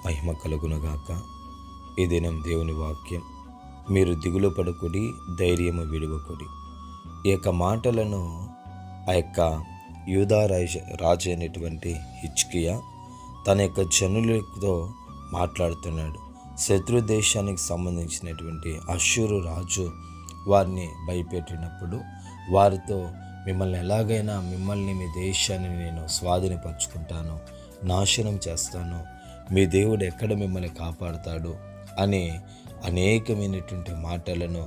మహిమ కలుగునుగాక. ఈ దినం దేవుని వాక్యం, మీరు దిగులు పడకుడి, ధైర్యము విడువకుడి. ఈ యొక్క మాటలను ఆ యొక్క యూదా రాజు అయినటువంటి హిజ్కియా తన యొక్క జనులతో మాట్లాడుతున్నాడు. శత్రు దేశానికి సంబంధించినటువంటి అష్షూరు రాజు వారిని భయపెట్టినప్పుడు వారితో, మిమ్మల్ని ఎలాగైనా మీ దేశాన్ని నేను స్వాధీనపరుచుకుంటాను, నాశనం చేస్తాను, మీ దేవుడు ఎక్కడ మిమ్మల్ని కాపాడుతాడు అని అనేకమైనటువంటి మాటలను,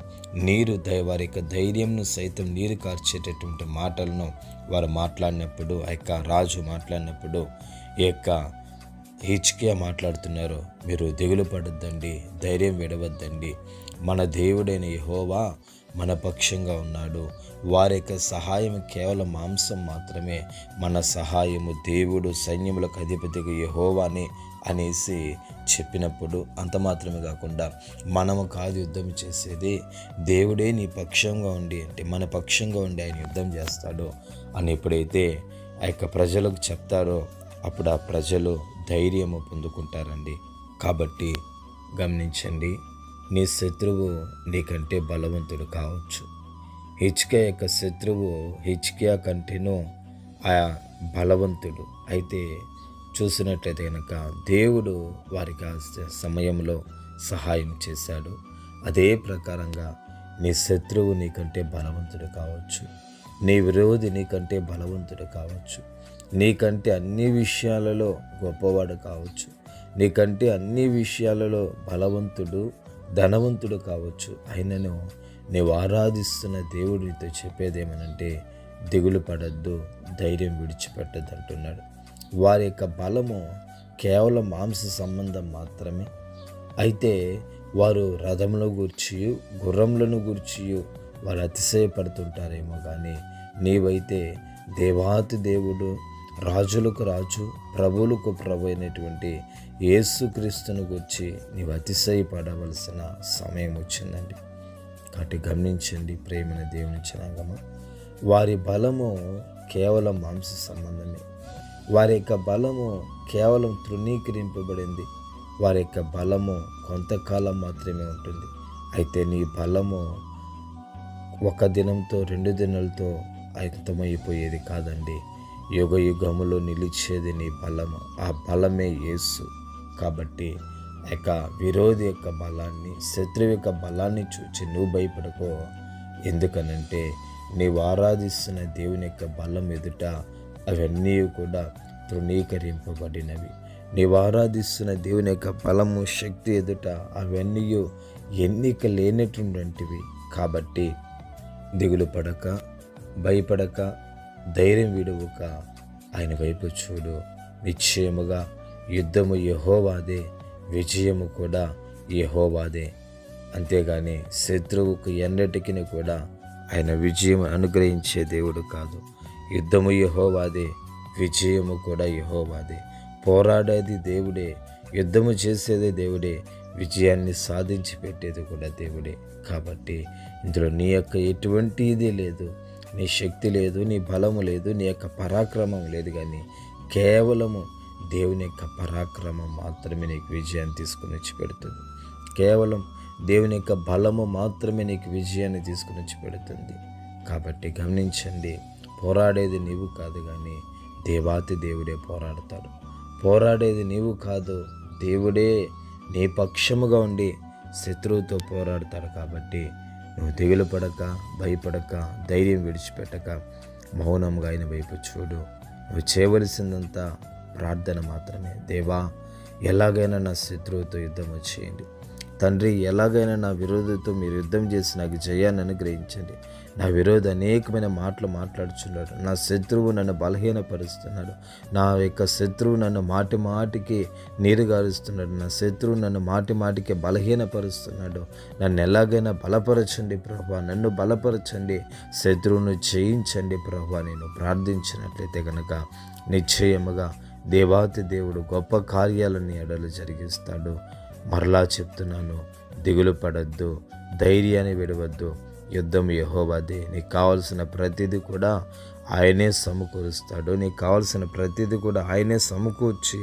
వారి యొక్క ధైర్యంను సైతం నీరు కార్చేటటువంటి మాటలను వారు మాట్లాడినప్పుడు, ఆ యొక్క రాజు మాట్లాడినప్పుడు ఈ యొక్క హిజ్కియా మాట్లాడుతున్నారు, మీరు దిగులు పడొద్దండి, ధైర్యం విడవద్దండి, మన దేవుడైన యెహోవా మన పక్షంగా ఉన్నాడు, వారి యొక్క సహాయం కేవలం మాంసం మాత్రమే, మన సహాయము దేవుడు సైన్యములకు అధిపతిగా యెహోవాని అనేసి చెప్పినప్పుడు, అంత మాత్రమే కాకుండా మనము కాదు యుద్ధం చేసేది, దేవుడే నీ పక్షంగా ఉండి, అంటే మన పక్షంగా ఉండి ఆయన యుద్ధం చేస్తాడు అని ఎప్పుడైతే ఆ యొక్క ప్రజలకు చెప్తారో అప్పుడు ఆ ప్రజలు ధైర్యము పొందుకుంటారండి. కాబట్టి గమనించండి, నీ శత్రువు నీకంటే బలవంతుడు కావచ్చు. హిజ్కియా యొక్క శత్రువు హిజ్కియా కంటేనూ ఆ బలవంతుడు. అయితే చూసినట్లయితే కనుక దేవుడు వారికి ఆ సమయంలో సహాయం చేశాడు. అదే ప్రకారంగా నీ శత్రువు నీకంటే బలవంతుడు కావచ్చు, నీ విరోధి నీకంటే బలవంతుడు కావచ్చు, నీకంటే అన్ని విషయాలలో గొప్పవాడు కావచ్చు, నీకంటే అన్ని విషయాలలో బలవంతుడు ధనవంతుడు కావచ్చు. అయినను నీవు ఆరాధిస్తున్న దేవుడు నీతో చెప్పేదేమనంటే, దిగులు పడద్దు, ధైర్యం విడిచిపెట్టద్దు అంటున్నాడు. వారి యొక్క బలము కేవలం మాంస సంబంధం మాత్రమే. అయితే వారు రథములను గూర్చి, గుర్రములను గూర్చి వారు అతిశయపడుతుంటారేమో కానీ, నీవైతే దేవాతి దేవుడు, రాజులకు రాజు, ప్రభువులకు ప్రభు అయినటువంటి యేసుక్రీస్తును గురించి నీవు అతిశయపడవలసిన సమయం వచ్చిందండి. కాబట్టి గమనించండి ప్రేమైన దేవుని జనాంగమా, వారి బలము కేవలం మాంస సంబంధమే. వారి యొక్క బలము కేవలం తృణీకరింపబడింది. వారి యొక్క బలము కొంతకాలం మాత్రమే ఉంటుంది. అయితే నీ బలము ఒక దినంతో 2 దినాలతో అంతమైపోయేది కాదండి. యుగ యుగములో నిలిచేది నీ బలము. ఆ బలమే యేసు. కాబట్టి ఆ యొక్క విరోధి యొక్క బలాన్ని, శత్రువు యొక్క బలాన్ని చూచి నువ్వు భయపడకో. ఎందుకనంటే నీవు ఆరాధిస్తున్న దేవుని యొక్క బలం ఎదుట అవన్నీ కూడా తృణీకరింపబడినవి. నీవు ఆరాధిస్తున్న దేవుని యొక్క బలము, శక్తి ఎదుట అవన్నీ ఎన్నిక లేనటువంటివి. కాబట్టి దిగులు పడక, భయపడక, ధైర్యం విడువక ఆయన వైపు చూడు. నిశ్చయముగా యుద్ధము యెహోవాదే, విజయము కూడా యెహోవాదే. అంతేగాని శత్రువుకు ఎన్నటికీ కూడా ఆయన విజయం అనుగ్రహించే దేవుడు కాదు. యుద్ధము యెహోవాదే, విజయము కూడా యెహోవాదే. పోరాడేది దేవుడే, యుద్ధము చేసేది దేవుడే, విజయాన్ని సాధించి పెట్టేది కూడా దేవుడే. కాబట్టి ఇందులో నీ యొక్క ఎటువంటి ఇది లేదు, నీ శక్తి లేదు, నీ బలము లేదు, నీ యొక్క పరాక్రమం లేదు, కానీ కేవలము దేవుని యొక్క పరాక్రమం మాత్రమే నీకు విజయాన్ని తీసుకుని వచ్చి పెడుతుంది. కేవలం దేవుని యొక్క బలము మాత్రమే నీకు విజయాన్ని తీసుకుని వచ్చి పెడుతుంది. కాబట్టి గమనించండి, పోరాడేది నీవు కాదు, కానీ దేవాతి దేవుడే పోరాడతాడు. పోరాడేది నీవు కాదు, దేవుడే నీ పక్షముగా ఉండి శత్రువుతో పోరాడతాడు. కాబట్టి నువ్వు దిగులు పడక, భయపడక, ధైర్యం విడిచిపెట్టక మౌనంగా ఆయన వైపు చూడు. నువ్వు చేయవలసిందంతా ప్రార్థన మాత్రమే. దేవా, ఎలాగైనా నా శత్రువుతో యుద్ధం చేయండి. తండ్రి, ఎలాగైనా నా విరోధితో మీరు యుద్ధం చేసి నాకు జయాన్ని అనుగ్రహించండి. నా విరోధి అనేకమైన మాటలు మాట్లాడుచున్నాడు. నా శత్రువు నన్ను బలహీనపరుస్తున్నాడు. నా యొక్క శత్రువు నన్ను మాటి మాటికి నీరుగారుస్తున్నాడు. నా శత్రువు నన్ను మాటి మాటికి బలహీనపరుస్తున్నాడు. నన్ను ఎలాగైనా బలపరచండి ప్రభువా, నన్ను బలపరచండి, శత్రువును జయించండి ప్రభువా. నేను ప్రార్థించినట్లయితే కనుక నిశ్చయముగా దేవాతి దేవుడు గొప్ప కార్యాలను ఎడలు జరిగిస్తాడు. మరలా చెప్తున్నాను, దిగులు పడద్దు, ధైర్యాన్ని విడవద్దు. యుద్ధం యెహోవాదే. నీకు కావాల్సిన ప్రతిదీ కూడా ఆయనే సమకూరుస్తాడు. నీకు కావాల్సిన ప్రతిదీ కూడా ఆయనే సమకూర్చి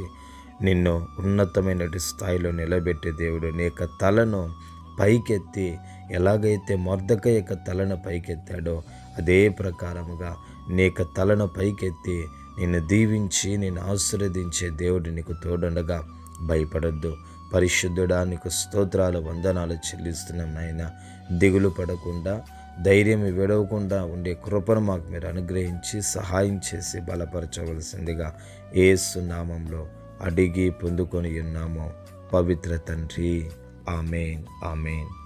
నిన్ను ఉన్నతమైన స్థాయిలో నిలబెట్టే దేవుడు. నీ యొక్క తలను పైకెత్తి ఎలాగైతే మొర్దెకై యొక్క తలను పైకెత్తాడో అదే ప్రకారముగా నీ యొక్క తలను పైకెత్తి నిన్ను దీవించి నిన్ను ఆశీర్వదించే దేవుడు నీకు తోడుండగా భయపడొద్దు. పరిశుద్ధుడా, నీకు స్తోత్రాలు, వందనాలు చెల్లిస్తున్నాం నాయన. దిగులు పడకుండా, ధైర్యం విడవకుండా ఉండే కృపను మాకు మీరు అనుగ్రహించి సహాయం చేసి బలపరచవలసిందిగా యేసు నామంలో అడిగి పొందుకొని ఉన్నాము పవిత్ర తండ్రి. ఆమేన్, ఆమేన్.